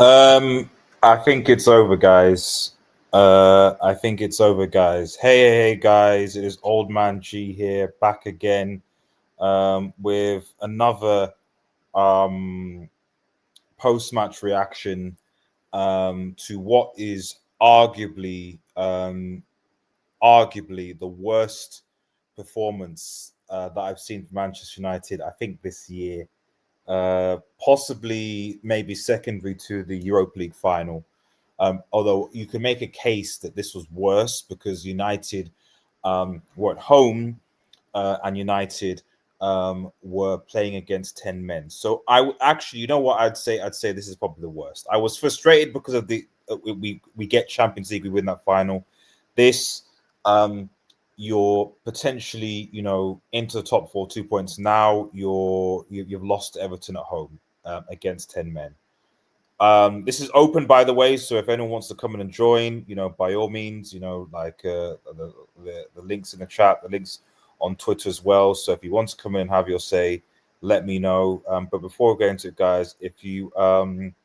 I think it's over, guys. I think it's over, guys. Hey, guys! It is Old Man G here, back again, with another post-match reaction to what is arguably the worst performance that I've seen from Manchester United. I think this year. Possibly maybe secondary to the Europa League final. Although you can make a case that this was worse because United were at home and United were playing against 10 men. So actually, you know what I'd say? I'd say this is probably the worst. I was frustrated because of the we get Champions League, we win that final. This you're potentially, into the top 4, 2 points. Now you've lost to Everton at home against 10 men. This is open, by the way, so if anyone wants to come in and join, by all means, like the links in the chat, the links on Twitter as well. So if you want to come in and have your say, let me know. But before we get into it, guys, if you I'm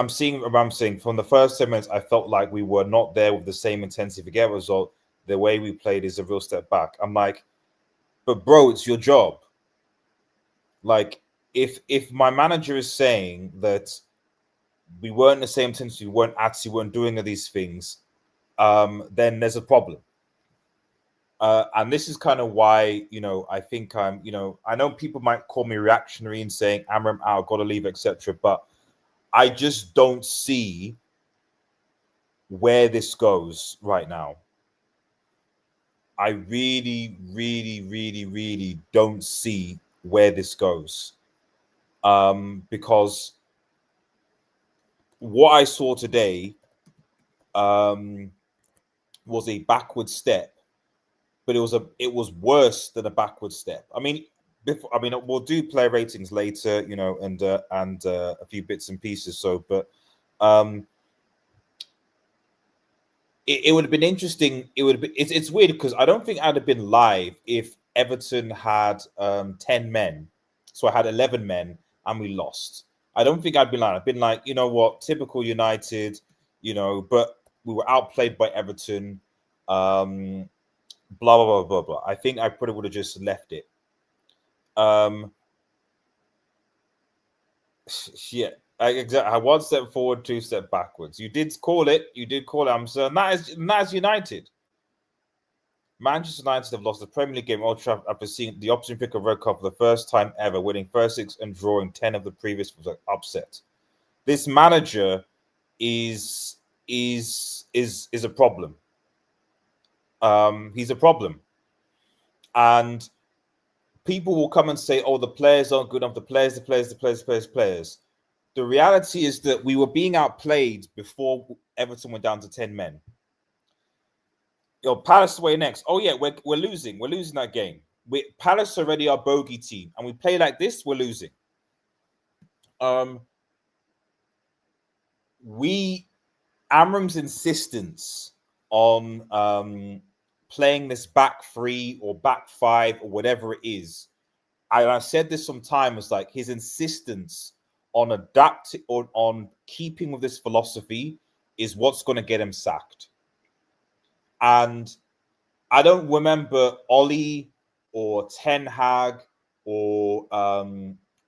seeing around saying from the first 10 minutes, I felt like we were not there with the same intensity to get a result. The way we played is a real step back. I'm like, but bro, it's your job. Like, if my manager is saying that we weren't the same intensity, we weren't doing these things, then there's a problem. And this is kind of why, I think I know people might call me reactionary and saying Amorim out, got to leave, etc. But I just don't see where this goes right now. I really, really, really, really don't see where this goes. Because what I saw today was a backward step, but it was worse than a backward step. I mean, we'll do player ratings later, and a few bits and pieces. So, but it would have been interesting. It's weird because I don't think I'd have been live if Everton had 10 men. So I had 11 men and we lost. I don't think I'd been live. I've been like, you know what, typical United, but we were outplayed by Everton. Blah blah blah blah blah. I think I probably would have just left it. Yeah. Exactly. 1 step forward, 2 step backwards. You did call it. I'm saying that is United. Manchester United have lost the Premier League game Old Trafford after seeing the opposition pick a red card for the first time ever, winning first 6 and drawing 10 of the previous was an upset. This manager is a problem. He's a problem, and people will come and say, "Oh, the players aren't good enough. The players." The reality is that we were being outplayed before Everton went down to 10 men. Palace away next. Oh yeah, we're losing. We're losing that game. Palace already our bogey team, and we play like this, we're losing. Amorim's insistence on playing this back 3 or back 5 or whatever it is. I said this sometimes, like his insistence on adapting or on keeping with this philosophy is what's going to get him sacked. And I don't remember Ollie or Ten Hag or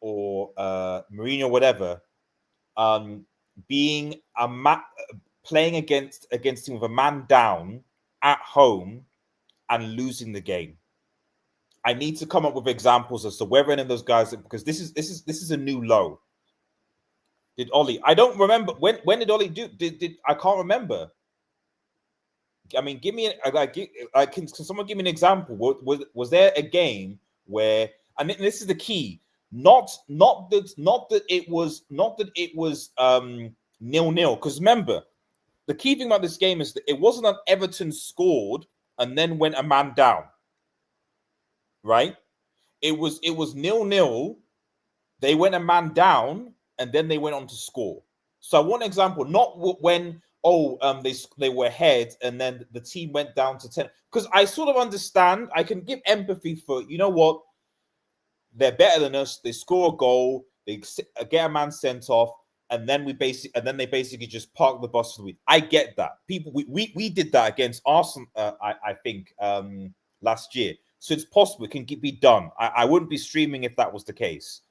Mourinho, whatever, being playing against him with a man down at home and losing the game. I need to come up with examples as to whether any of those guys, because this is a new low. Did Ollie? I don't remember when did Ollie do? Did I can't remember. I mean, give me can someone give me an example? Was there a game where, and this is the key, not that it was 0-0, because remember, the key thing about this game is that it wasn't that Everton scored and then went a man down, right? It was 0-0. They went a man down and then they went on to score. So I want an example, not when they were ahead and then the team went down to 10. Because I sort of understand, I can give empathy for, you know what, they're better than us. They score a goal, they get a man sent off, and then they basically just park the bus for the week. I get that. We did that against Arsenal, I think, last year. So it's possible it can be done. I wouldn't be streaming if that was the case.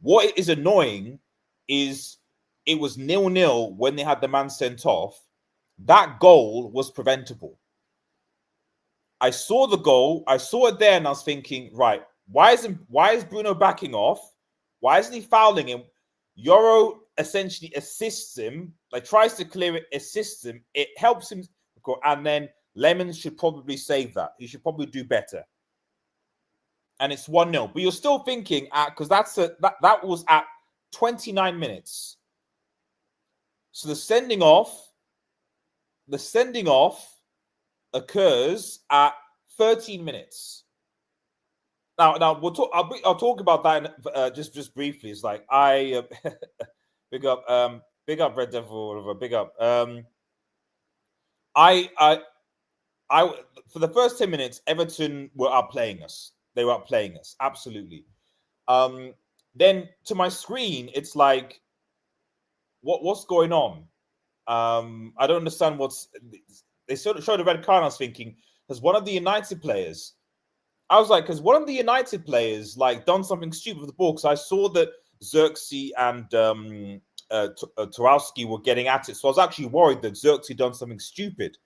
What is annoying is it was 0-0 when they had the man sent off. That goal was preventable. I saw the goal, I saw it there, and I was thinking, right, why is Bruno backing off? Why isn't he fouling him? Yoro essentially assists him, like tries to clear it, assists him. It helps him, and then Lemon should probably save that. He should probably do better. And it's 1-0. But you're still thinking, because that was at 29 minutes. So the sending off occurs at 13 minutes. Now I'll talk about that just briefly. It's like big up Red Devil, big up. I for the first 10 minutes, Everton were outplaying us. They were outplaying us, absolutely. Then to my screen, it's like, what's going on? I don't understand they sort of showed a red card. And I was thinking, has one of the United players? I was like, has one of the United players like done something stupid with the ball? Because I saw that Xerxes and Tarowski were getting at it, so I was actually worried that Xerxes done something stupid.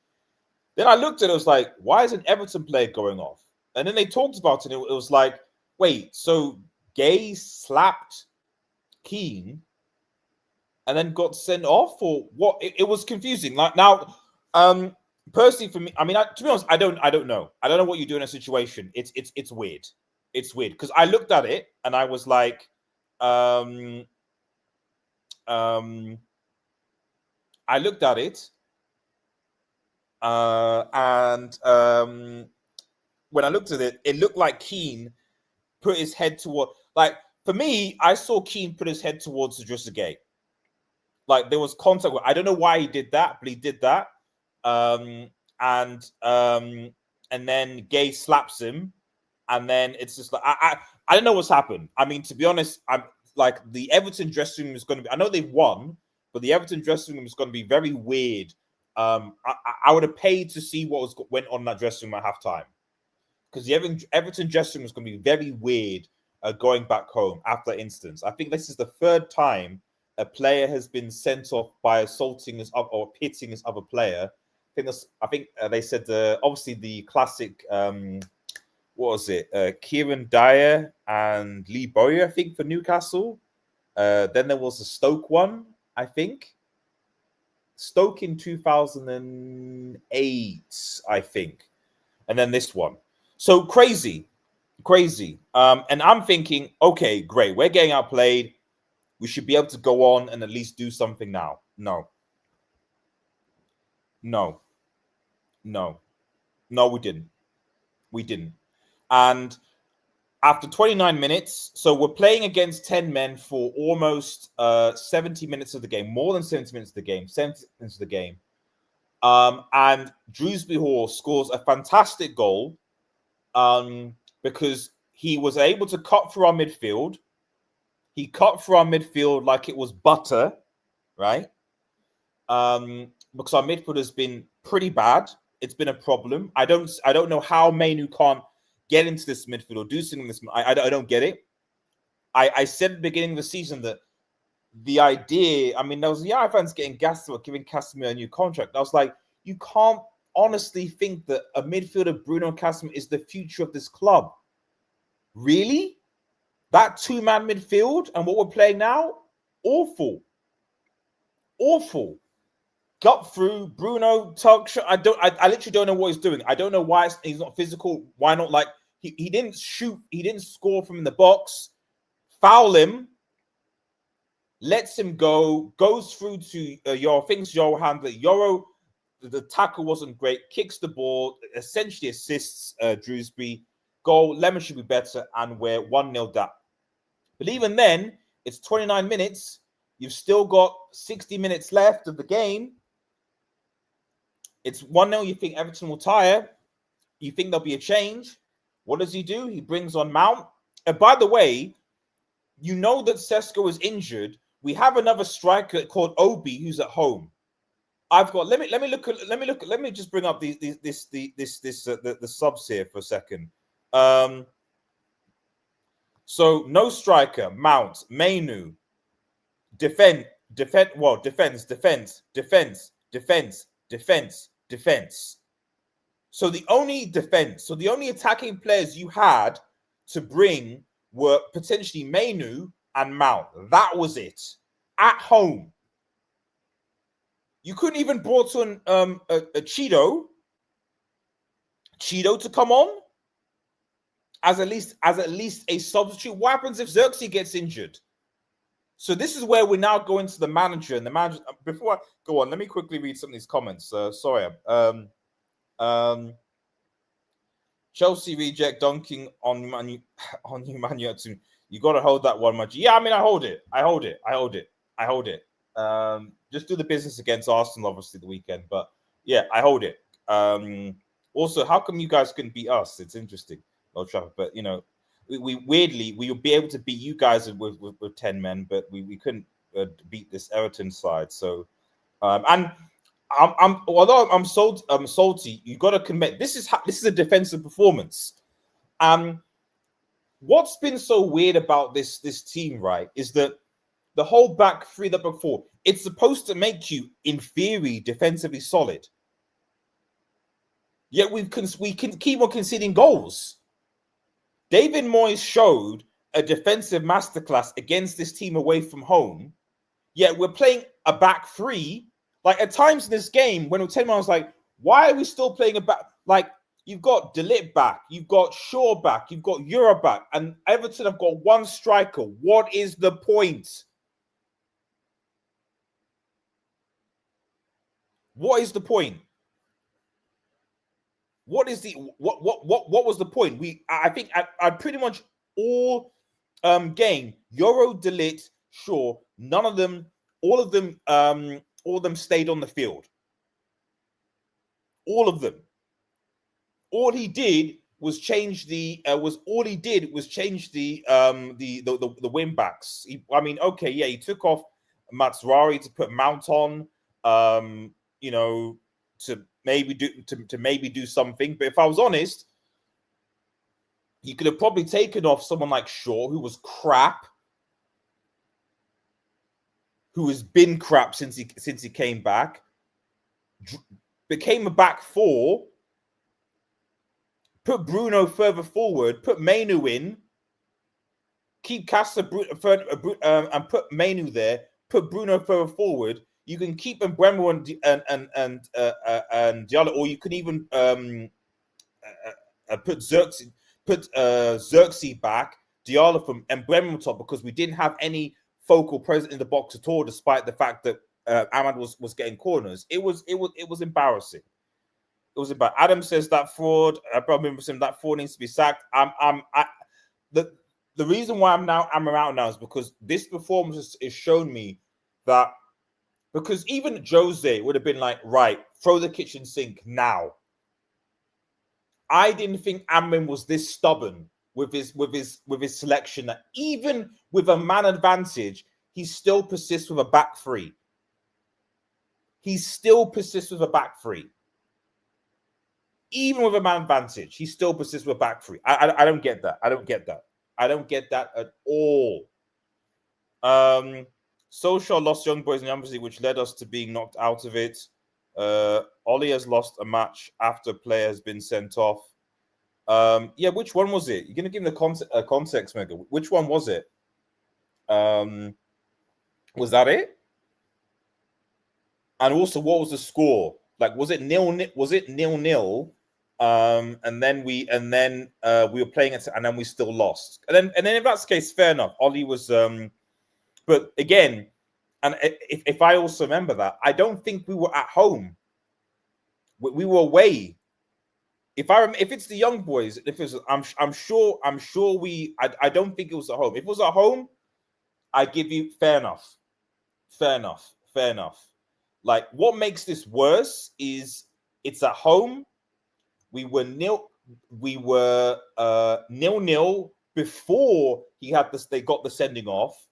Then I looked at it, I was like, why is an Everton player going off? And then they talked about it. It was like, wait, so Gay slapped Keane and then got sent off, or what? It was confusing. Like now, personally for me, I mean, to be honest, I don't know. I don't know what you do in a situation. It's weird. It's weird because I looked at it and I was like, I looked at it, and when I looked at it, it looked like Keane put his head toward. Like for me, I saw Keane put his head towards the Idrissa Gueye. Like there was contact. I don't know why he did that, but he did that. And then Gay slaps him, and then it's just like I don't know what's happened. I mean, to be honest, I'm like the Everton dressing room is going to be. I know they've won, but the Everton dressing room is going to be very weird. I would have paid to see what went on in that dressing room at halftime, because the Everton dressing room is going to be very weird. Going back home after that instance, I think this is the third time a player has been sent off by assaulting his or hitting his other player. I think they said obviously the classic. What was it? Kieran Dyer and Lee Bowyer, I think, for Newcastle. Then there was a Stoke one, I think. Stoke in 2008, I think, and then this one. So crazy. And I'm thinking, okay, great. We're getting outplayed. We should be able to go on and at least do something now. No, we didn't. And after 29 minutes, so we're playing against 10 men for almost 70 minutes of the game, more than 70 minutes of the game, 70 minutes of the game. And Drewsbury Hall scores a fantastic goal because he was able to cut through our midfield. He cut through our midfield like it was butter, right? Because our midfield has been pretty bad. It's been a problem. I don't know how Mainu can't get into this midfield or do something in this. I don't get it. I said at the beginning of the season that the idea, I mean, there was the United fans getting gassed about giving Casemiro a new contract. I was like, you can't honestly think that a midfielder, Bruno Casemiro, is the future of this club. Really? That two-man midfield and what we're playing now? Awful. Got through Bruno, Tuck. I literally don't know what he's doing. I don't know why he's not physical. Why not? Like he didn't shoot. He didn't score from the box. Foul him. Lets him go. Goes through to Yoro. Thinks Yoro handled it. Yoro, the tackle wasn't great. Kicks the ball. Essentially assists Drewsbury. Goal. Lemon should be better, and we're 1-0 down. But even then, it's 29 minutes. You've still got 60 minutes left of the game. It's 1-0. You think Everton will tire. You think there'll be a change. What does he do? He brings on Mount. And by the way, you know that Sesko is injured. We have another striker called Obi who's at home. I've got. Let me just bring up the subs here for a second. So no striker, Mount, Mainu, defense. So the only attacking players you had to bring were potentially Mainu and Mount. That was it. At home. You couldn't even brought on a Cheeto to come on as at least a substitute. What happens if Xerxes gets injured? So this is where we're now going to the manager. And the manager, before I go on, let me quickly read some of these comments. Sorry. Chelsea reject dunking on Manu. You got to hold that one much. Yeah, I mean, I hold it. Just do the business against Arsenal, obviously, the weekend. But yeah, I hold it. Also, how come you guys couldn't beat us? It's interesting, Old Trafford. But, you know, we weirdly, we would be able to beat you guys with 10 men, but we couldn't beat this Everton side. So, and although I'm salty, you got to commit. This is a defensive performance. What's been so weird about this team, right, is that the whole back three that before, it's supposed to make you, in theory, defensively solid. Yet we can keep on conceding goals. David Moyes showed a defensive masterclass against this team away from home. Yet we're playing a back three. Like at times in this game, when we were 10 I was like, why are we still playing a back? Like you've got De Ligt back, you've got Shaw back, you've got Euro back, and Everton have got one striker. What is the point? What is the point? What is the what was the point? I think I pretty much all game Euro, De Ligt, Shaw, none of them, all of them stayed on the field. All of them. All he did was change the wing backs. He took off Matsurari to put Mount on, you know, to maybe do something. But if I was honest, you could have probably taken off someone like Shaw, who was crap, who has been crap since he came back, became a back four, put Bruno further forward, put Mainu in, keep Casa and put Mainu there, put Bruno further forward. You can keep Mbeumo and Diallo, or you can even put Xerxes back, Diallo from Mbeumo on top, because we didn't have any focal presence in the box at all, despite the fact that Ahmad was getting corners. It was embarrassing. It was about. Adam says that fraud. I probably remember saying that fraud needs to be sacked. The reason why I'm around now is because this performance has shown me that, because even Jose would have been like, right, throw the kitchen sink now. I didn't think Amorim was this stubborn with his selection, that even with a man advantage, he still persists with a back three. He still persists with a back three. Even with a man advantage, he still persists with a back three. I don't get that. I don't get that at all. Solskjaer lost Young Boys in the Champions League, which led us to being knocked out of it. Ollie has lost a match after a player has been sent off. Which one was it? You're going to give me the context, Mega. Which one was it? Was that it? And also, what was the score? Like, was it 0-0? Was it 0-0? And then we were playing it, and then we still lost. And then if that's the case, fair enough. Ollie was, but again, and if I also remember that, I don't think we were at home. We were away. If it's the Young Boys, I'm sure I don't think it was at home. If it was at home, I give you fair enough. Like, what makes this worse is It's at home. We were 0-0 before they got the sending off.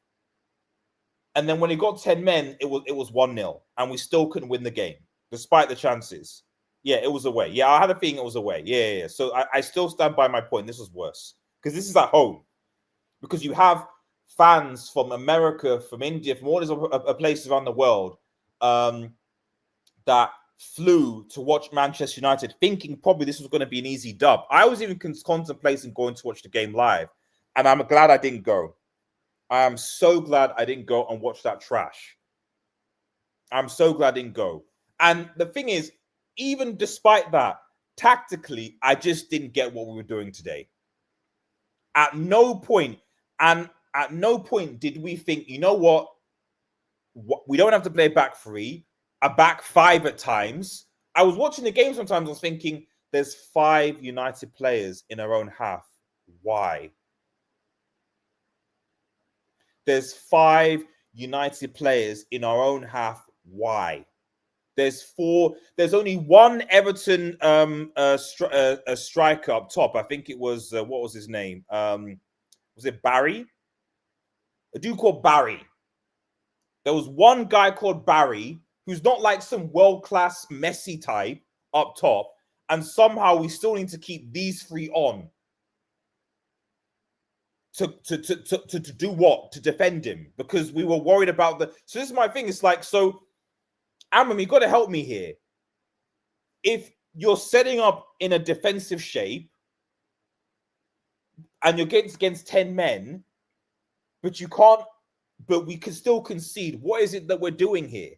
And then when he got 10 men, it was 1-0. And we still couldn't win the game, despite the chances. Yeah, it was away. Yeah, I had a feeling it was away. Yeah. So I still stand by my point. This was worse. Because this is at home. Because you have fans from America, from India, from all these places around the world that flew to watch Manchester United, thinking probably this was going to be an easy dub. I was even contemplating going to watch the game live. And I'm glad I didn't go. I am so glad I didn't go and watch that trash. I'm so glad I didn't go. And the thing is, even despite that, tactically, I just didn't get what we were doing today. At no point did we think, you know what? We don't have to play back three, a back five at times. I was watching the game sometimes, I was thinking, there's 5 United players in our own half. Why? There's 5 United players in our own half. Why? There's 4. There's only one Everton striker up top. I think it was what was his name? Was it Barry? A dude called Barry. There was one guy called Barry who's not like some world-class Messi type up top, and somehow we still need to keep these 3 on. To do what? To defend him, because we were worried about the. So this is my thing. It's like, so Amorim, you got to help me here. If you're setting up in a defensive shape and you're against 10 men, but you can't, but we can still concede. What is it that we're doing here?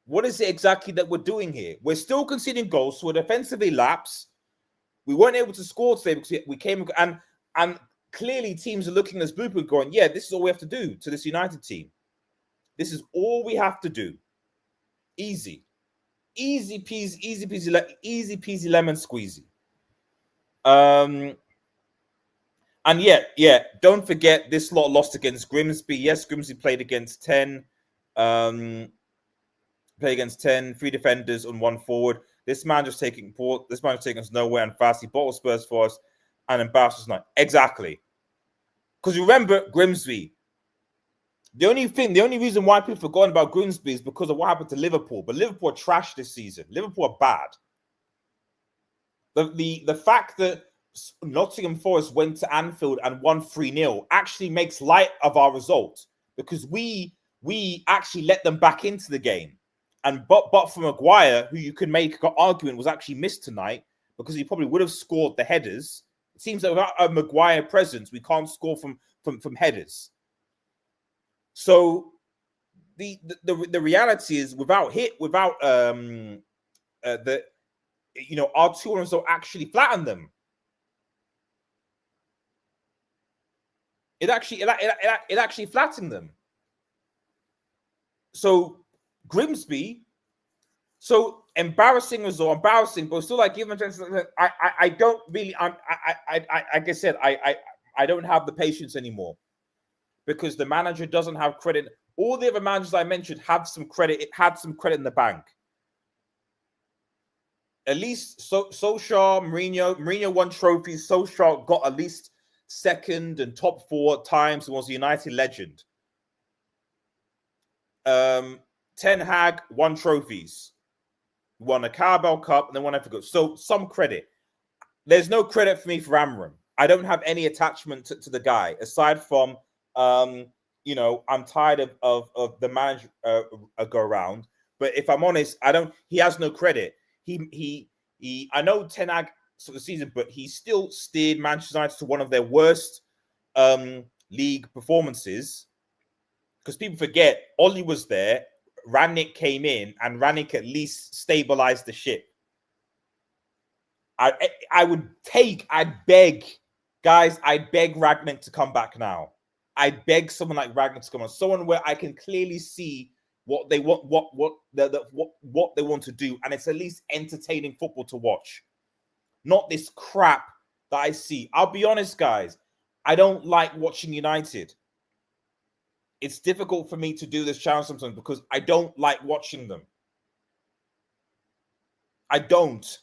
What is it exactly that we're doing here? We're still conceding goals, so we're defensively lapsed. We weren't able to score today because we came and clearly teams are looking at this blueprint going, yeah, this is all we have to do to this United team. This is all we have to do. Easy. Easy peasy lemon squeezy. And yeah, don't forget this lot lost against Grimsby. Yes, Grimsby played against 10. Played against 10, 3 defenders and 1 forward. This man was taking us nowhere and fast. He bottled Spurs for us and embarrassed us not. Exactly. Because remember, Grimsby. The only reason why people forgotten about Grimsby is because of what happened to Liverpool. But Liverpool are trash this season. Liverpool are bad. The fact that Nottingham Forest went to Anfield and won 3-0 actually makes light of our result, because we actually let them back into the game. And but for Maguire, who you could make an argument was actually missed tonight, because he probably would have scored the headers. It seems that without a Maguire presence, we can't score from headers. So the reality is, our 2 runners don't actually flatten them. It actually flattened them. So Grimsby, so embarrassing result, but still like give them a chance. I don't really. Like I said, I don't have the patience anymore, because the manager doesn't have credit. All the other managers I mentioned have some credit. It had some credit in the bank. At least Solskjaer, Mourinho won trophies. Solskjaer got at least second and top 4 times and was a United legend. Ten Hag won trophies. Won a Carabao Cup and then won FA Cup. So some credit. There's no credit for me for Amorim. I don't have any attachment to the guy, aside from I'm tired of the manager go around. But if I'm honest, he has no credit. He I know Ten Hag sort of season, but he still steered Manchester United to one of their worst league performances. Because people forget, Ollie was there, Rangnick came in, and Rangnick at least stabilized the ship. I'd beg Rangnick to come back now. I'd beg someone like Rangnick to come on, someone where I can clearly see what they want, what they want to do, and it's at least entertaining football to watch. Not this crap that I see. I'll be honest, guys. I don't like watching United. It's difficult for me to do this channel sometimes because I don't like watching them. I don't.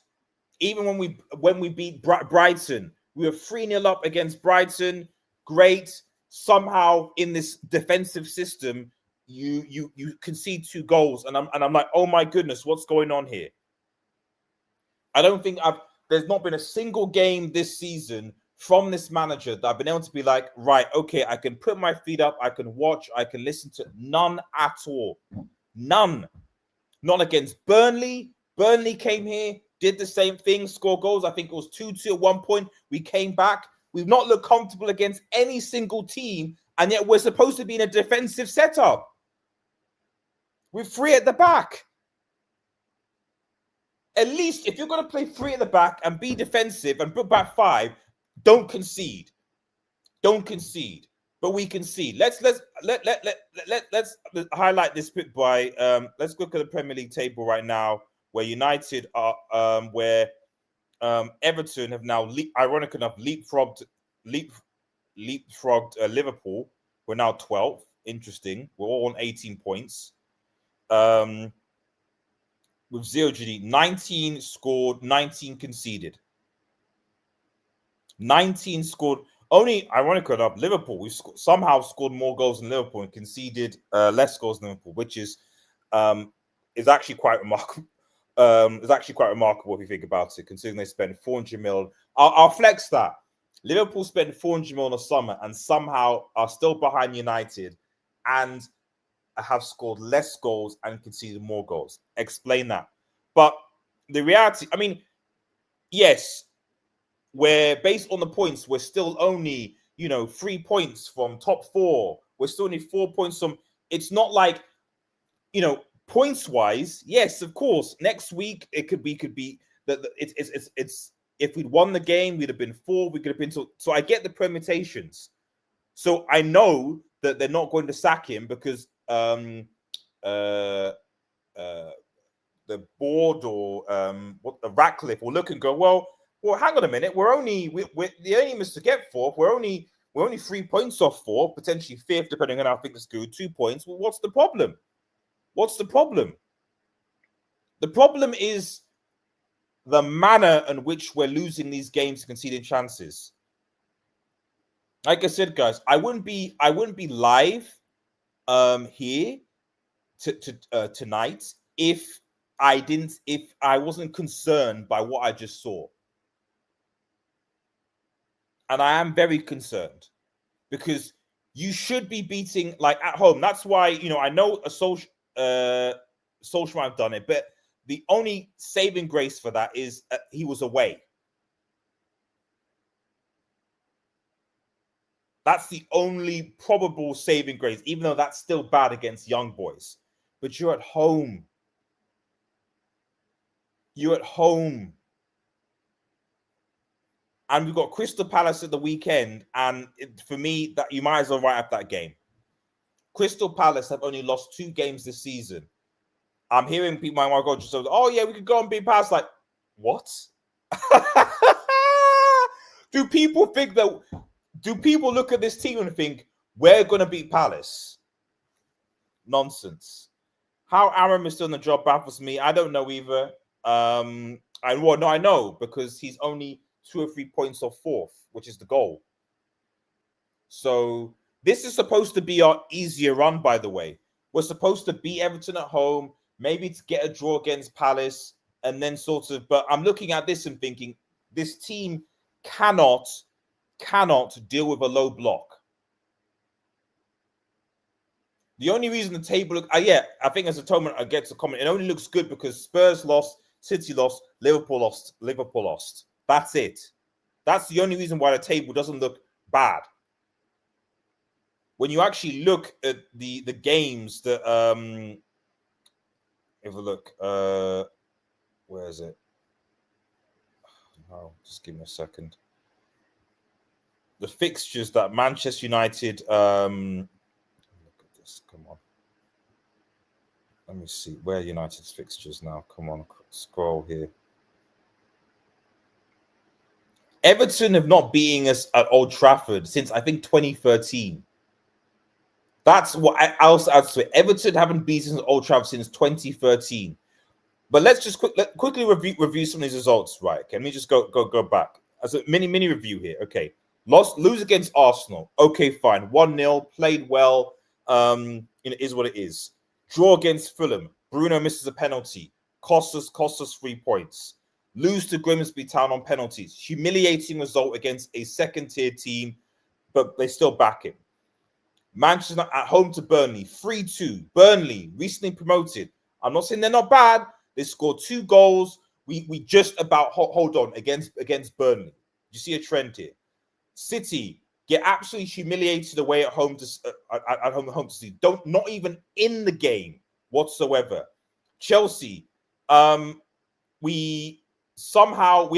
Even when we beat Brighton, we were 3-0 up against Brighton. Great. Somehow in this defensive system, you concede 2 goals, and I'm like, oh my goodness, what's going on here? I don't think there's not been a single game this season from this manager that I've been able to be like, right, okay, I can put my feet up, I can watch, I can listen to. None at all. None. Not against Burnley. Burnley came here, did the same thing, score goals. I think it was 2-2 at one point. We came back. We've not looked comfortable against any single team, and yet we're supposed to be in a defensive setup. We're 3 at the back. At least if you're going to play 3 at the back and be defensive and put back 5, don't concede. Don't concede. But we concede. Let's highlight this bit by let's look at the Premier League table right now, where United are where Everton have now ironic enough leapfrogged Liverpool. We're now 12th. Interesting. We're all on 18 points. With 0 GD, 19 scored, 19 conceded. 19 scored. Only, ironically enough, Liverpool, we've somehow scored more goals than Liverpool and conceded less goals than Liverpool, which is actually quite remarkable. It's actually quite remarkable if you think about it, considering they spent 400 million. I'll flex that. Liverpool spent 400 million in the summer and somehow are still behind United and have scored less goals and conceded more goals. Explain that. But the reality, I mean, yes, we're based on the points, we're still only, 3 points from top 4. We're still only 4 points from, it's not like, points wise, yes, of course, next week it could be that it's if we'd won the game, we'd have been 4, we could have been so I get the permutations. So I know that they're not going to sack him because the board or the Ratcliffe will look and go, well, hang on a minute. We're only the aim is to get 4th. We're only 3 points off 4, potentially 5th, depending on how things go. 2 points. Well, what's the problem? What's the problem? The problem is the manner in which we're losing these games, conceding chances. Like I said, guys, I wouldn't be live here tonight if I wasn't concerned by what I just saw. And I am very concerned because you should be beating, like, at home. That's why, I know Solskjaer have done it, but the only saving grace for that is he was away. That's the only probable saving grace, even though that's still bad against young boys. But you're at home. You're at home. And we've got Crystal Palace at the weekend. And for me, that you might as well write up that game. Crystal Palace have only lost 2 games this season. I'm hearing people, my God, just oh yeah, we could go and beat Palace. Like, what? Do people look at this team and think we're going to beat Palace? Nonsense. How Amorim is still in the job baffles me. I don't know either. I know because he's only 2 or 3 points off 4th, which is the goal. So this is supposed to be our easier run, by the way. We're supposed to beat Everton at home, maybe to get a draw against Palace, and then but I'm looking at this and thinking, this team cannot deal with a low block. The only reason the table I think as a tournament I get to comment, it only looks good because Spurs lost, City lost, Liverpool lost. That's it. That's the only reason why the table doesn't look bad. When you actually look at the games that if we look, where is it? Oh, just give me a second. The fixtures that Manchester United look at this. Come on. Let me see. Where are United's fixtures now? Come on, scroll here. Everton have not beaten us at Old Trafford since I think 2013. That's what I also add to it. Everton haven't beaten Old Trafford since 2013. But let's just quickly review some of these results, right? Okay, let me just go back as a mini review here. Okay, lose against Arsenal. Okay, fine. 1-0, played well. It is what it is. Draw against Fulham. Bruno misses a penalty. Cost us 3 points. Lose to Grimsby Town on penalties. Humiliating result against a second-tier team, but they still back him. Manchester at home to Burnley, 3-2. Burnley, recently promoted. I'm not saying they're not bad. They scored 2 goals. We just about hold on against Burnley. You see a trend here. City get absolutely humiliated away at home to home to see. Not even in the game whatsoever. Chelsea, we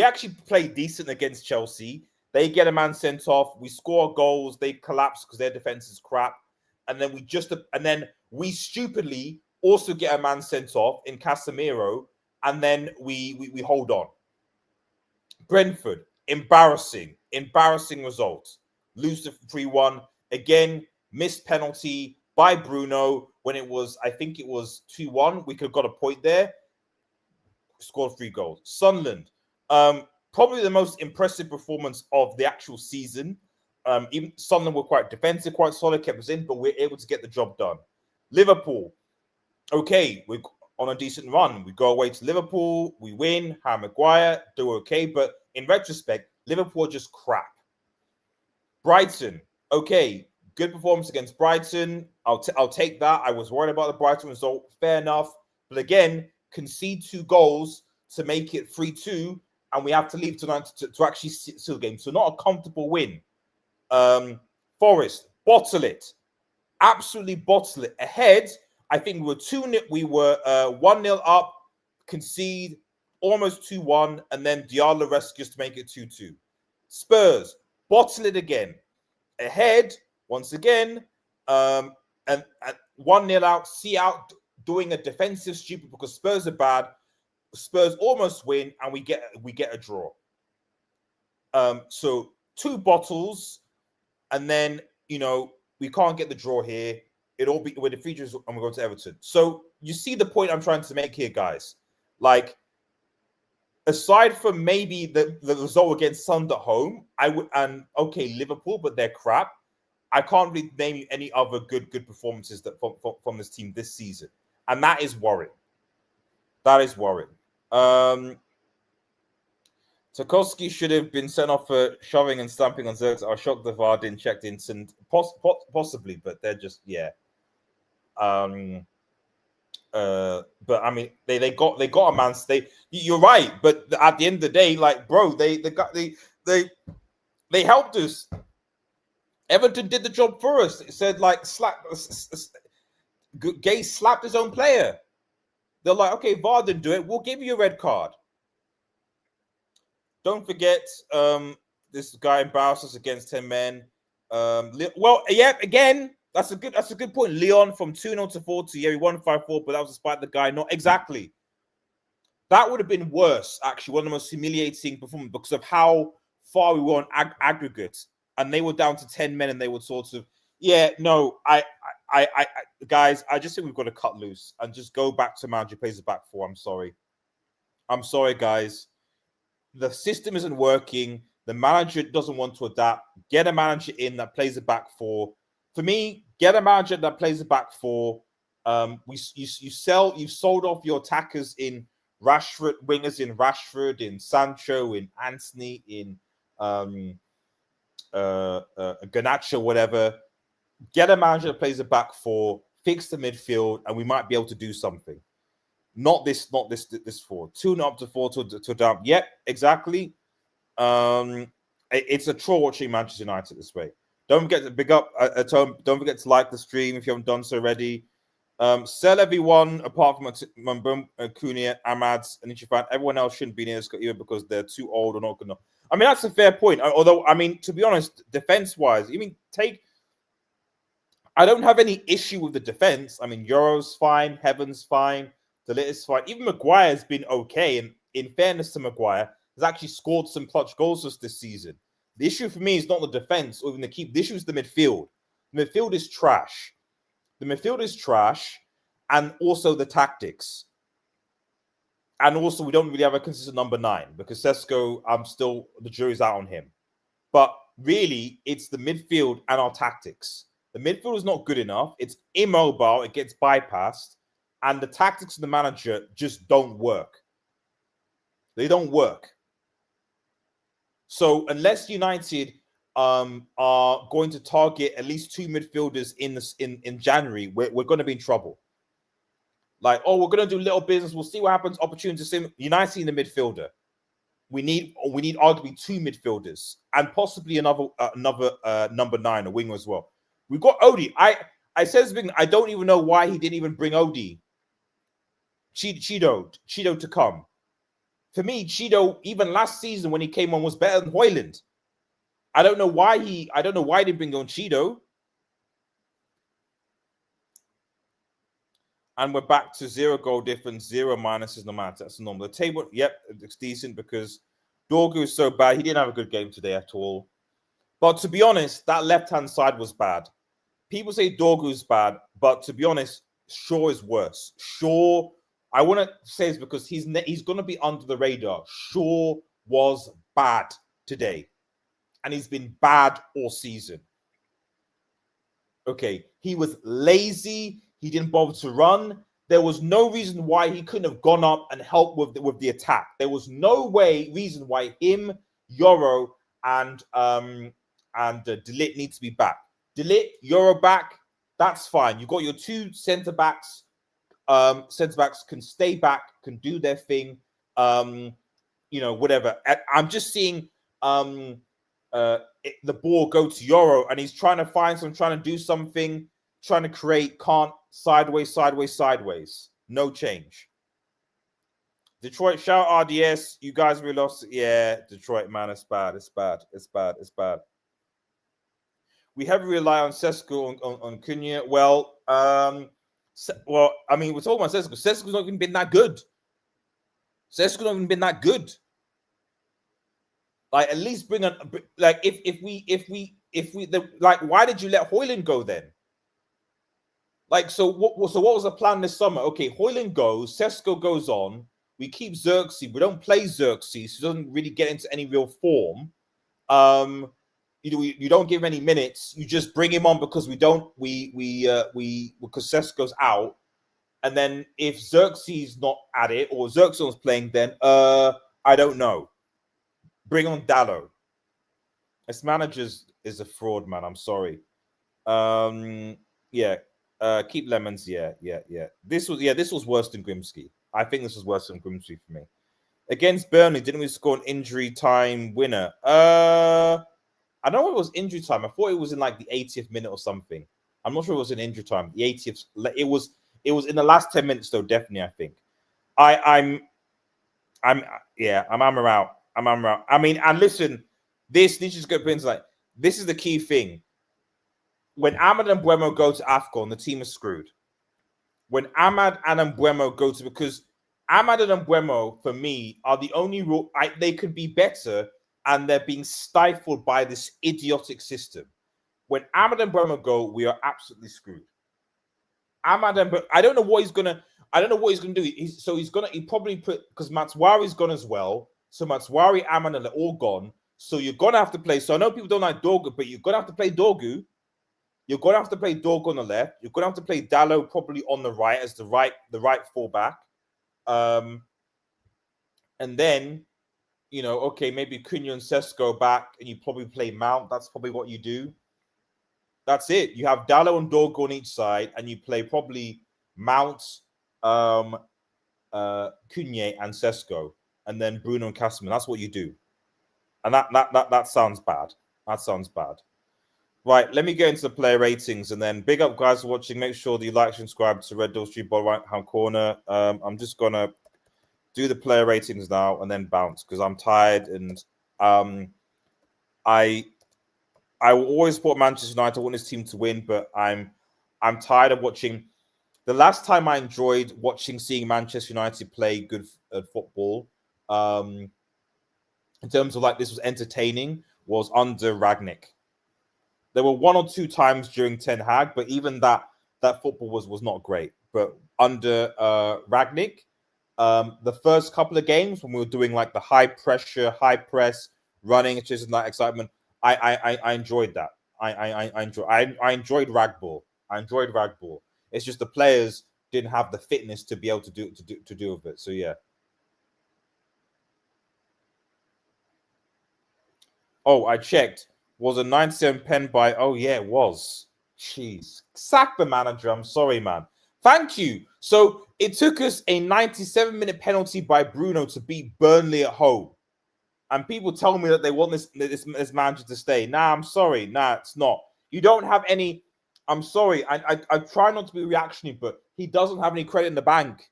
actually played decent against Chelsea. They get a man sent off. We score goals. They collapse because their defense is crap. And then we stupidly also get a man sent off in Casemiro. And then we hold on. Brentford, embarrassing result. Lose to 3-1. Again, missed penalty by Bruno when I think it was 2-1. We could have got a point there. Scored 3 goals. Sunderland, probably the most impressive performance of the actual season. Even Sunderland were quite defensive, quite solid, kept us in, but we're able to get the job done. Liverpool, okay, we're on a decent run. We go away to Liverpool, we win. Harry Maguire, do okay, but in retrospect, Liverpool are just crap. Brighton, okay, good performance against Brighton. I'll take that. I was worried about the Brighton result. Fair enough, but again, concede 2 goals to make it 3-2, and we have to leave tonight to actually seal the game. So not a comfortable win. Forest, bottle it. Absolutely bottle it. Ahead, I think we were 2-0. We were 1-0 up, concede, almost 2-1, and then Diallo rescues to make it 2-2. Spurs, bottle it again. Ahead, once again, and 1-0 out, see out, doing a defensive stupid because Spurs are bad. Spurs almost win, and we get a draw. So 2 bottles, and then we can't get the draw here. It'll be with the features, and we go to Everton. So you see the point I'm trying to make here, guys. Like, aside from maybe the result against Sunderland at home, Liverpool, but they're crap. I can't really name you any other good performances from this team this season. And that is worrying. Tarkowski should have been sent off for shoving and stamping on Zerks. I was shocked the VAR didn't check in. Possibly, but they're just, yeah. But I mean, they got a man. You're right, but at the end of the day, like, bro, they helped us. Everton did the job for us. It said like Gay slapped his own player. They're like, okay, VAR didn't do it. We'll give you a red card. Don't forget, this guy embarrassed us against 10 men. Again, that's a good point. Leon from 2-0 to 4-2. Yeah, we won 5-4, but that was despite the guy. Not exactly. That would have been worse, actually. One of the most humiliating performances because of how far we were on aggregate. And they were down to 10 men, and they would sort of, guys, I just think we've got to cut loose and just go back to manager plays the back 4. I'm sorry, guys. The system isn't working. The manager doesn't want to adapt. Get a manager in that plays the back 4. For me, get a manager that plays the back 4. You've sold off your attackers in Rashford, wingers in Rashford, in Sancho, in Antony, in Garnacho, whatever. Get a manager that plays the back 4, fix the midfield, and we might be able to do something. Not this 4. 2 up to 4 to down. Yep, exactly. It's a chore watching Manchester United this way. Don't forget to big up at home. Don't forget to like the stream if you haven't done so already. Sell everyone apart from Mbum, Cunha, Ahmad, and Ichifan. Everyone else shouldn't be near this either because they're too old or not good enough. I mean, that's a fair point. Although, I mean, to be honest, defense-wise, I don't have any issue with the defense. I mean, Euro's fine, Heaven's fine, Delit is fine. Even Maguire's been okay. And in fairness to Maguire, has actually scored some clutch goals this season. The issue for me is not the defense or even the keep. The issue is the midfield. The midfield is trash. And also the tactics. And also, we don't really have a consistent number 9 because Sesko, the jury's out on him. But really, it's the midfield and our tactics. The midfield is not good enough. It's immobile. It gets bypassed. And the tactics of the manager just don't work. They don't work. So unless United are going to target at least 2 midfielders in January, we're going to be in trouble. Like, oh, we're going to do little business. We'll see what happens. Opportunities. United in the midfielder. We need arguably 2 midfielders and possibly another number 9, a winger as well. We've got Odie. I said this, I don't even know why he didn't even bring Odie. Cheeto to come. For me, Cheeto, even last season when he came on, was better than Højlund. I don't know why he didn't bring on Cheeto. And we're back to 0 goal difference, 0 minuses no matter. That's normal. The table, yep, it's decent because Dorgu is so bad. He didn't have a good game today at all. But to be honest, that left-hand side was bad. People say Dorgu's bad, but to be honest, Shaw is worse. Shaw, I want to say this because he's going to be under the radar. Shaw was bad today. And he's been bad all season. Okay, he was lazy. He didn't bother to run. There was no reason why he couldn't have gone up and helped with the attack. There was no reason why him, Yoro, and De Ligt need to be back. De Ligt, Yoro back. That's fine. You got your 2 centre backs. Centre backs can stay back, can do their thing. Whatever. I'm just seeing the ball go to Yoro, and he's trying to do something. Trying to create, can't, sideways. No change. Detroit, shout RDS. You guys really lost. Yeah, Detroit, man, it's bad. We heavily rely on Sesko on Cunha. Well, I mean, we're talking about Sesko. Sesko's not even been that good. Like, at least bring on, like, if we why did you let Højlund go then? Like, so what was the plan this summer? Okay, Højlund goes, Sesko goes on. We keep Xerxes. We don't play Xerxes. He doesn't really get into any real form. You don't give him any minutes. You just bring him on because because Sesko's out. And then if Xerxes not at it or Xerxes was playing, then I don't know. Bring on Dallo. This manager is a fraud, man. I'm sorry. Yeah. Keep Lemons. Yeah. This was worse than Grimsky. I think this was worse than Grimsby for me. Against Burnley, didn't we score an injury time winner? I don't know if it was injury time. I thought it was in like the 80th minute or something. I'm not sure it was in injury time. The 80th. It was in the last 10 minutes though. Definitely, I think. I'm out. I mean, and listen, this just go into like this is the key thing. When Ahmad and Mbeumo go to AFCON, the team is screwed. When Ahmad and Mbeumo go to, because Ahmad and Mbeumo, for me, are the only they could be better, and they're being stifled by this idiotic system. When Ahmad and Mbeumo go, we are absolutely screwed. Ahmad and I don't know what he's gonna do. He probably put, because Matswari's gone as well. So Matswari, Ahmad, and they're all gone. So you're gonna have to play. So I know people don't like Dorgu, but you're gonna have to play Dorgu. You're going to have to play Dorgu on the left. You're going to have to play Dallo probably on the right as the right fullback. And then, okay, maybe Cunha and Sesko back, and you probably play Mount. That's probably what you do. That's it. You have Dallo and Dorgu on each side, and you play probably Mount, Cunha, and Sesko, and then Bruno and Kasman. That's what you do. And that sounds bad. That sounds bad. Right, let me get into the player ratings, and then big up guys for watching. Make sure that you like and subscribe to Red Door Street bottom right hand corner. I'm just gonna do the player ratings now and then bounce because I'm tired, and I will always support Manchester United. I want this team to win, but I'm tired of watching. The last time I enjoyed seeing Manchester United play good football, in terms of like this was entertaining, was under Ragnick. There were 1 or 2 times during Ten Hag, but even that football was not great. But under Ragnick, The first couple of games when we were doing like the high pressure, high press, running, chasing that excitement, I enjoyed that. I enjoyed ragball. I enjoyed ragball. It's just the players didn't have the fitness to be able to do with it. So yeah. Oh, I checked. Was a 97 pen by? Oh yeah, it was. Jeez, sack the manager. I'm sorry, man. Thank you. So it took us a 97-minute penalty by Bruno to beat Burnley at home, and people tell me that they want this manager to stay. Nah, I'm sorry. Nah, it's not. You don't have any. I'm sorry. I try not to be reactionary, but he doesn't have any credit in the bank.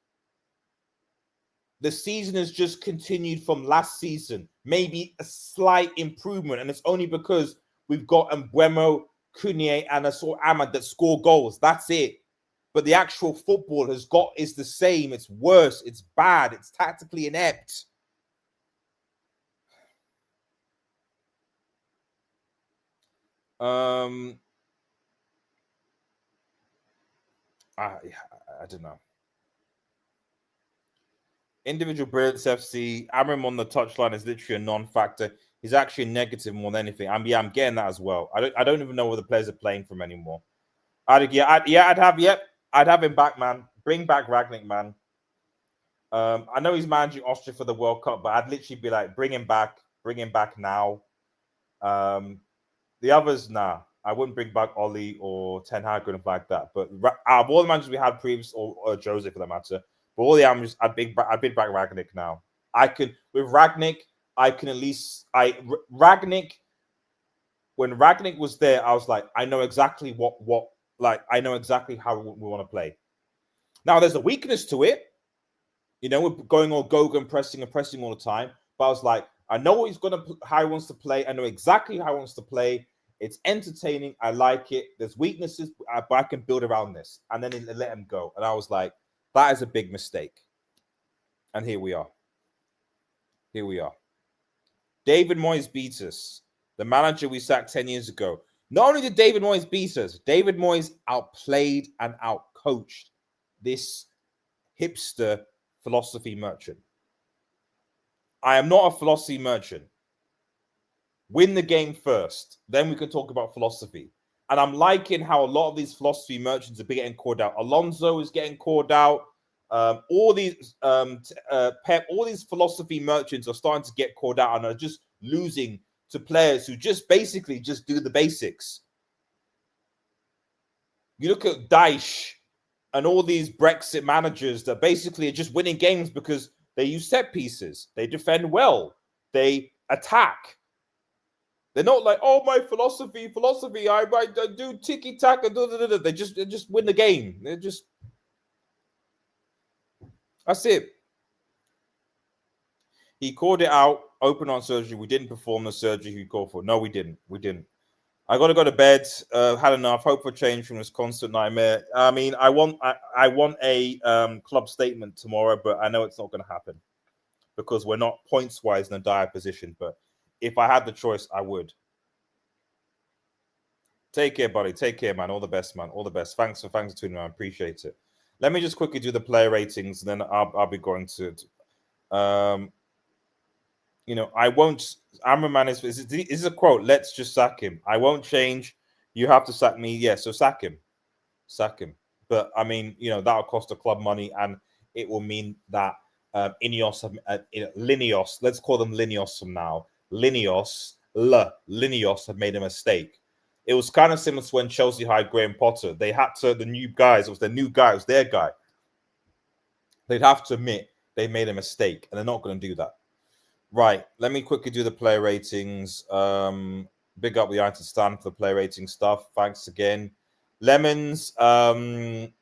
The season has just continued from last season. Maybe a slight improvement, and it's only because we've got Mbeumo, Kunier, and Ahmad that score goals. That's it. But the actual football is the same. It's worse. It's bad. It's tactically inept. I don't know. Individual brilliance FC. Amorim on the touchline is literally a non-factor. He's actually negative more than anything. I'm getting that as well. I don't even know where the players are playing from anymore. I'd have him back, man. Bring back Ragnick, man. I know he's managing Austria for the World Cup, but I'd literally be like, bring him back now. The others, nah. I wouldn't bring back Ollie or Ten Hag or anything like that. But out of all the managers we had previous, or Jose for that matter, but all the managers, I'd bring back Ragnick now. With Ragnick, I can at least Ragnick. When Ragnick was there, I was like, I know exactly I know exactly how we want to play. Now there's a weakness to it. We're going all Goga and pressing all the time. But I was like, I know how he wants to play. I know exactly how he wants to play. It's entertaining. I like it. There's weaknesses, but I can build around this. And then let him go. And I was like, that is a big mistake. And here we are. David Moyes beat us. The manager we sacked 10 years ago. Not only did David Moyes beat us, David Moyes outplayed and outcoached this hipster philosophy merchant. I am not a philosophy merchant. Win the game first, then we can talk about philosophy. And I'm liking how a lot of these philosophy merchants are getting called out. Alonso is getting called out. All these Pep, all these philosophy merchants are starting to get called out and are just losing to players who just basically just do the basics. You look at Daesh and all these Brexit managers that basically are just winning games because they use set pieces, they defend well, they attack. They're not like, oh, my philosophy. I do tiki taka. They just win the game. That's it. He called it out. Open heart surgery. We didn't perform the surgery he called for. No, we didn't. I got to go to bed. Had enough. Hope for change from this constant nightmare. I mean, I want a club statement tomorrow, but I know it's not going to happen because we're not points wise in a dire position. But if I had the choice, I would. Take care, buddy. Take care, man. All the best, man. All the best. Thanks for tuning in. I appreciate it. Let me just quickly do the player ratings, and then I'll be going to. I won't. Amraman is a quote. Let's just sack him. I won't change. You have to sack me. Yeah, so sack him. But I mean, that'll cost the club money, and it will mean that Linios. Let's call them Linios from now. Linios have made a mistake. It was kind of similar to when Chelsea hired Graham Potter. They had to, the new guys, it was their new guy, it was their guy. They'd have to admit they made a mistake, and they're not going to do that. Right, let me quickly do the player ratings. Big up the United Stand for the player rating stuff. Thanks again. Lemons, I'm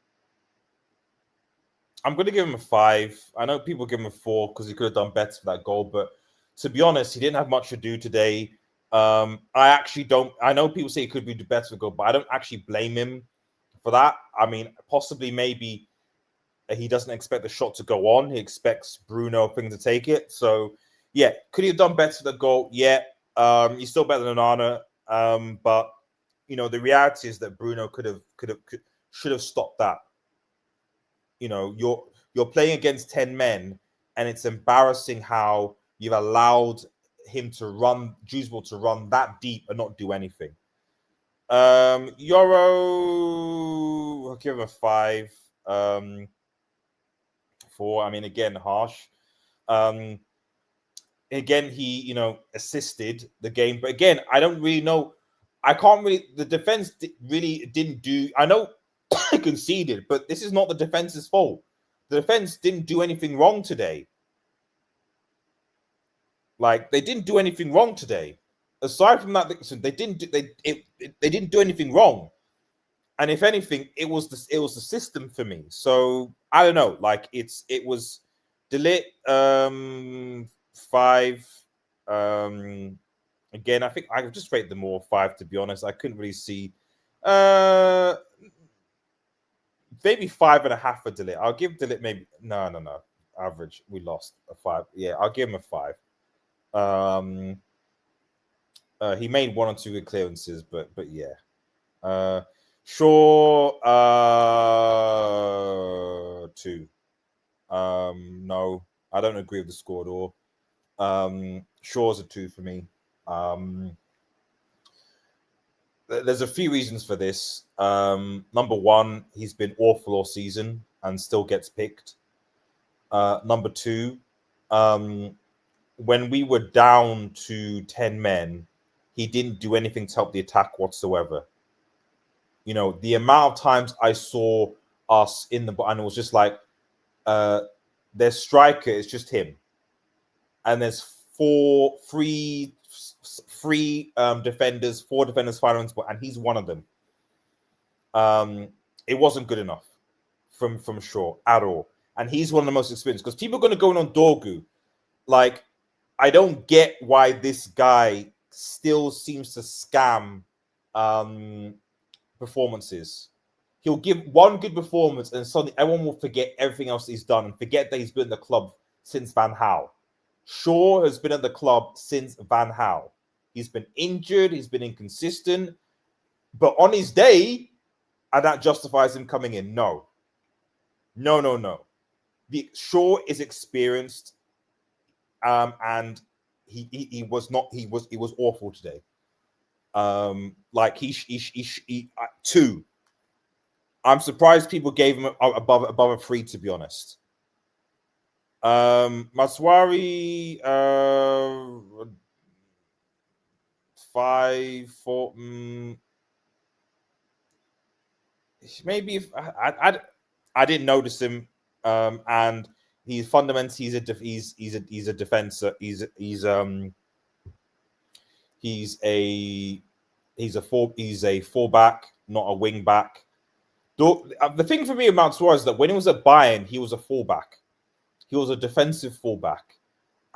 going to give him a 5. I know people give him a 4 because he could have done better for that goal, but to be honest, he didn't have much to do today. I actually don't. I know people say he could be better goal, but I don't actually blame him for that. I mean, possibly, maybe he doesn't expect the shot to go on. He expects Bruno thing to take it. So, yeah, could he have done better for the goal? Yeah, he's still better than Arna. But the reality is that Bruno should have stopped that. Your you're playing against 10 men, and it's embarrassing how you've allowed him to run, Dewsbury to run that deep and not do anything. Euro, I'll give him a 5. 4. I mean, again, harsh. Again, he, assisted the game. But again, I don't really know. I can't really, the defense really didn't do, I know conceded, but this is not the defense's fault. The defense didn't do anything wrong today. Like, they didn't do anything wrong today. Aside from that, they didn't do anything wrong. And if anything, it was the system for me. So I don't know. Like, it was delete 5. Again, I think I just rate them all 5, to be honest. I couldn't really see. Maybe 5.5 for delete. I'll give delete maybe no. Average. We lost a 5. Yeah, I'll give him a 5. He made 1 or 2 good clearances, but yeah. Shaw 2. No, I don't agree with the score at all. Shaw's a 2 for me. There's a few reasons for this. Number 1, he's been awful all season and still gets picked. Number 2, when we were down to 10 men, he didn't do anything to help the attack whatsoever. The amount of times I saw us in the, and it was just like, their striker is just him, and there's 3 defenders, 4 defenders firing, and he's one of them. It wasn't good enough from Shaw at all, and he's one of the most experienced, because people are going to go in on Dorgu. Like, I don't get why this guy still seems to scam performances. He'll give one good performance and suddenly everyone will forget everything else he's done and forget that he's been in the club since Van Gaal. Shaw has been at the club since Van Gaal. He's been injured, he's been inconsistent, but on his day, and that justifies him coming in. No. The Shaw is experienced, and he was awful today. Like, he 2. I'm surprised people gave him above a 3, to be honest. Maswari 5, 4. Maybe if I didn't notice him, and he's fundamentally he's a defender. He's a fullback, not a wing back. The thing for me about Suarez is that when he was at Bayern, he was a fullback. He was a defensive fullback.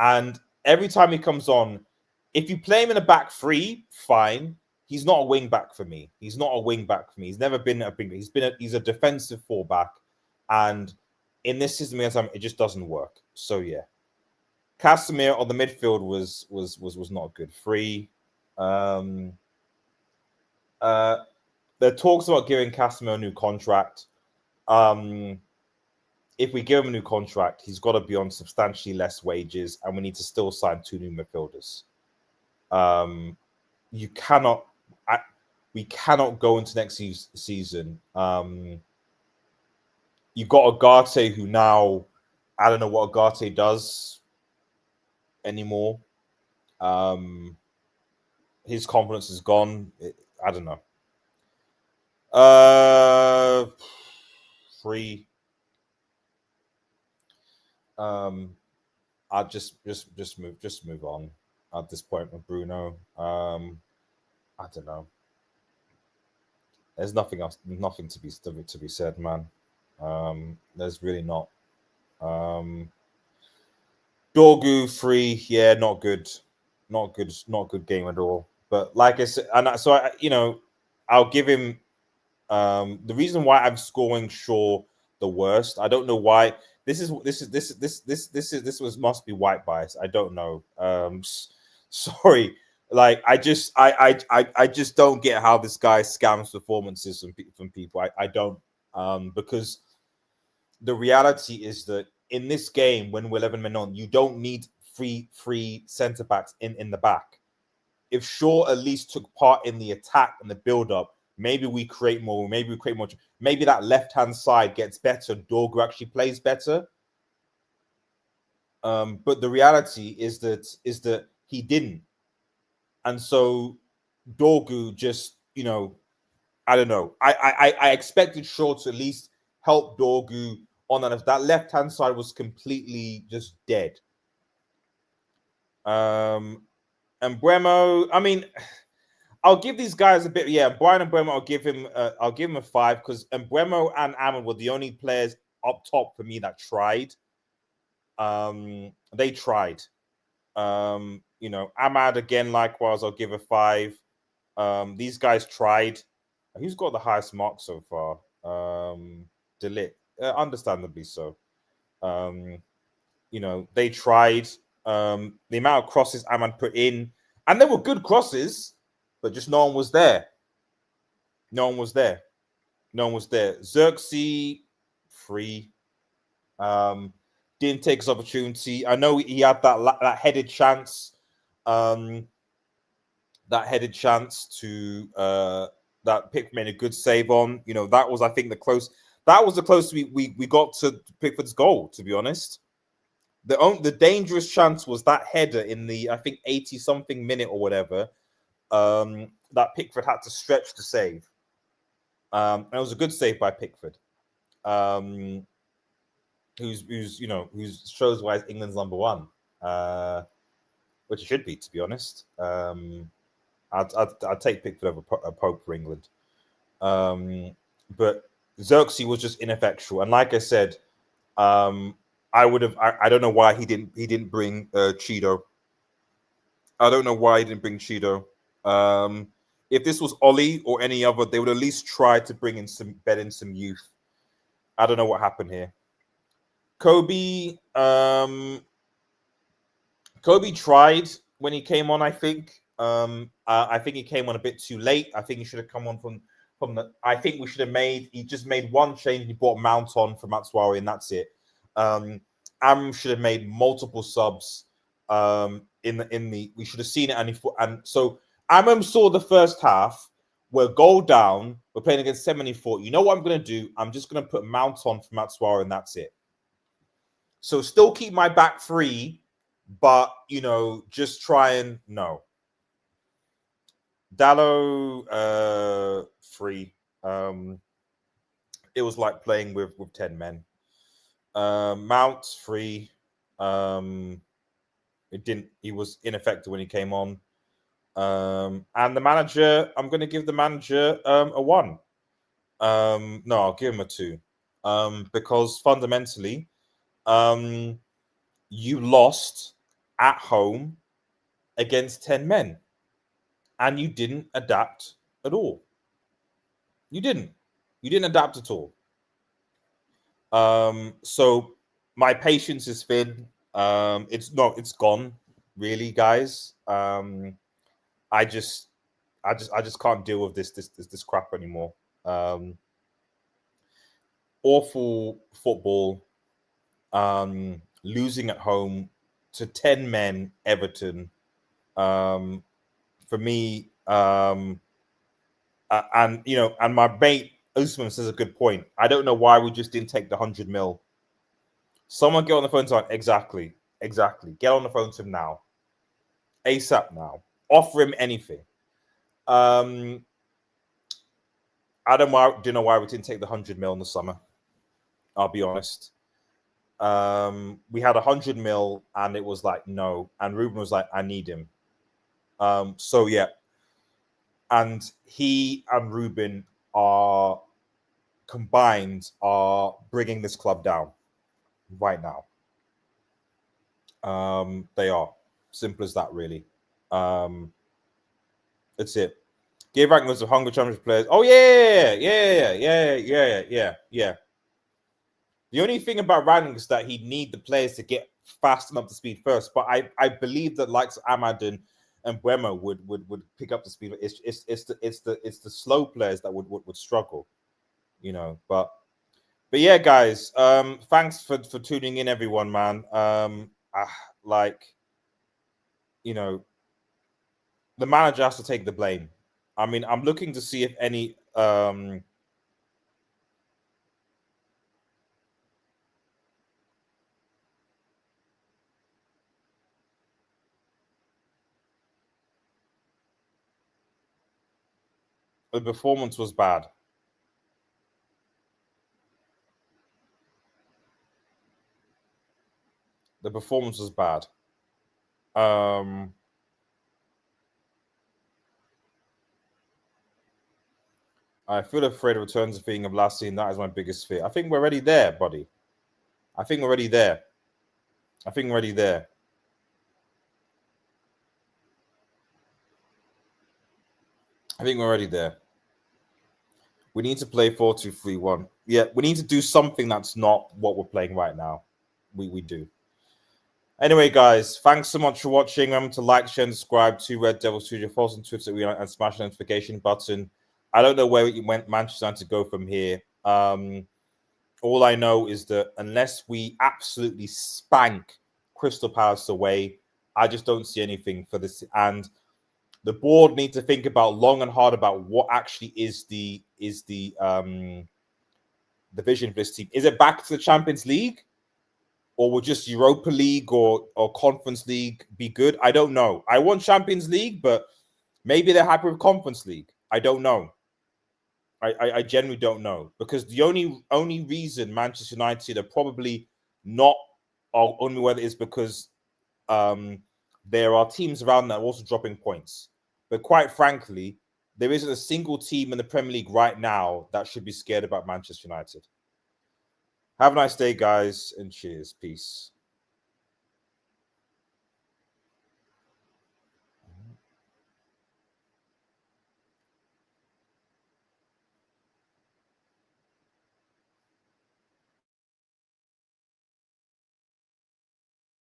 And every time he comes on, if you play him in a back 3, fine. He's not a wing back for me. He's never been a wing. He's a defensive fullback. And in this system, it just doesn't work. So yeah. Casemiro on the midfield was not good. 3. There are talks about giving Casemiro a new contract. If we give him a new contract, he's got to be on substantially less wages, and we need to still sign 2 new midfielders. We cannot go into next season. You've got Ugarte, who now, I don't know what Ugarte does anymore. His confidence is gone. I don't know. 3. I'll just move on at this point with Bruno. I don't know. There's nothing to be said, man. There's really not. Dorgu 3, yeah, not good game at all. But like I said, I'll give him. The reason why I'm scoring Shaw the worst, I don't know why. This must be white bias. I don't know. Sorry. Like, I just don't get how this guy scams performances from people. I don't, because the reality is that in this game, when we're 11 men on, you don't need three centre backs in the back. If Shaw at least took part in the attack and the build-up, maybe we create more. Maybe that left-hand side gets better. Dorgu actually plays better. But the reality is that he didn't. And so Dorgu just, I don't know. I expected Shaw to at least help Dorgu on that. If that left-hand side was completely just dead. And Bremo, I mean, I'll give these guys a bit. Yeah, Brian and Bremo, I'll give him a 5 because Bremo and Ahmed were the only players up top for me that tried. They tried. Ahmad again, likewise, I'll give a 5. These guys tried. Who's got the highest mark so far? Delit, understandably so. They tried. The amount of crosses Ahmad put in, and they were good crosses, but just no one was there. Xerxes, 3. Didn't take his opportunity. I know he had that headed chance. That headed chance to that Pickford made a good save on. That was, I think, the close. That was the closest we got to Pickford's goal, to be honest. The dangerous chance was that header in the, I think, 80-something minute or whatever, that Pickford had to stretch to save. And it was a good save by Pickford, who's shows-wise England's number 1, which it should be, to be honest. I'd take Pickford over Pope for England. But Xerxes was just ineffectual, and like I said, I don't know why he didn't bring Cheeto. I don't know why he didn't bring Cheeto. If this was Ollie or any other, they would at least try to bring in some youth. I don't know what happened here. Kobe tried when he came on, I think. I think he came on a bit too late. I think he should have come on from the. I think we should have he just made one change. He brought Mount on for Matswari, and that's it. Amorim should have made multiple subs. We should have seen it, and so Amorim saw the first half. We're goal down. We're playing against 74. You know what I'm going to do? I'm just going to put Mount on for Matswari, and that's it. So still keep my back free, but just try and no. Dallo 3. It was like playing with 10 men. Mount 3. He was ineffective when he came on. And the manager, I'm going to give the manager a 1. No, I'll give him a 2. Because fundamentally, you lost at home against 10 men, and you didn't adapt at all. You didn't adapt at all. So my patience is thin. It's gone, really, guys. I just can't deal with this crap anymore. Awful football. Losing at home to 10 men, Everton. For me, and my mate Usman says a good point. I don't know why we just didn't take the 100 mil. Someone get on the phone to him. Exactly. Get on the phone to him now. ASAP now. Offer him anything. I don't know why we didn't take the 100 mil in the summer. I'll be honest. We had 100 mil and it was like, no. And Ruben was like, I need him. So yeah. And he and Ruben are bringing this club down right now. They are. Simple as that, really. That's it. Give rankings of Hungry Championship players. Oh, yeah. The only thing about rankings is that he'd need the players to get fast and up to speed first. But I believe that likes Ahmad and Buemo would pick up the speed. It's the slow players that would struggle, But But yeah, guys, thanks for tuning in, everyone, man. Like, you know, the manager has to take the blame. I mean, I'm looking to see if any the performance was bad. The performance was bad. I feel afraid of returns of being of last season. That is my biggest fear. I think we're already there, buddy. I think we're already there. I think we're already there. I think we're already there. We need to play 4-2-3-1. Yeah, we need to do something that's not what we're playing right now. We do. Anyway, guys, thanks so much for watching. Remember to like, share, and subscribe to Red Devil Studio. Follow us on Twitter and smash the notification button. I don't know where it went Manchester United to go from here. All I know is that unless we absolutely spank Crystal Palace away, I just don't see anything for this. And the board need to think about long and hard about what actually is the vision for this team. Is it back to the Champions League? Or will just Europa League or Conference League be good? I don't know. I want Champions League, but maybe they're happy with Conference League. I don't know. I genuinely don't know, because the only reason Manchester United are probably not only whether is because there are teams around that are also dropping points. But quite frankly, there isn't a single team in the Premier League right now that should be scared about Manchester United. Have a nice day, guys, and cheers. Peace.